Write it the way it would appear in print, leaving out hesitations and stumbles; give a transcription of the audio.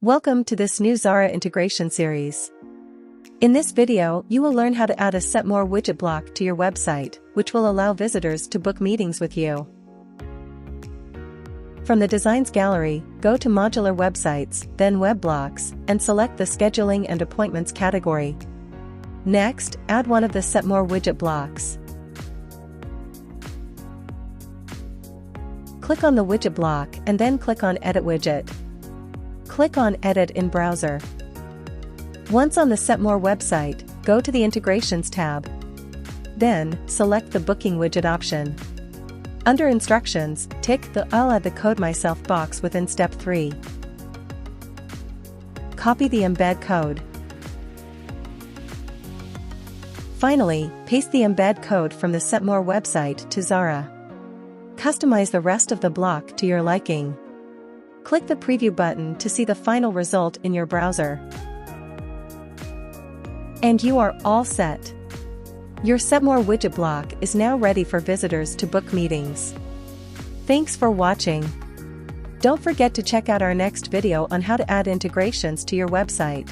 Welcome to this new Xara integration series. In this video, you will learn how to add a Setmore widget block to your website, which will allow visitors to book meetings with you. From the Designs gallery, go to Modular Websites, then Web Blocks, and select the Scheduling and Appointments category. Next, add one of the Setmore widget blocks. Click on the widget block and then click on Edit Widget. Click on Edit in Browser. Once on the Setmore website, go to the Integrations tab. Then, select the Booking Widget option. Under Instructions, tick the I'll add the code myself box within Step 3. Copy the embed code. Finally, paste the embed code from the Setmore website to Xara. Customize the rest of the block to your liking. Click the Preview button to see the final result in your browser. And you are all set. Your Setmore widget block is now ready for visitors to book meetings. Thanks for watching. Don't forget to check out our next video on how to add integrations to your website.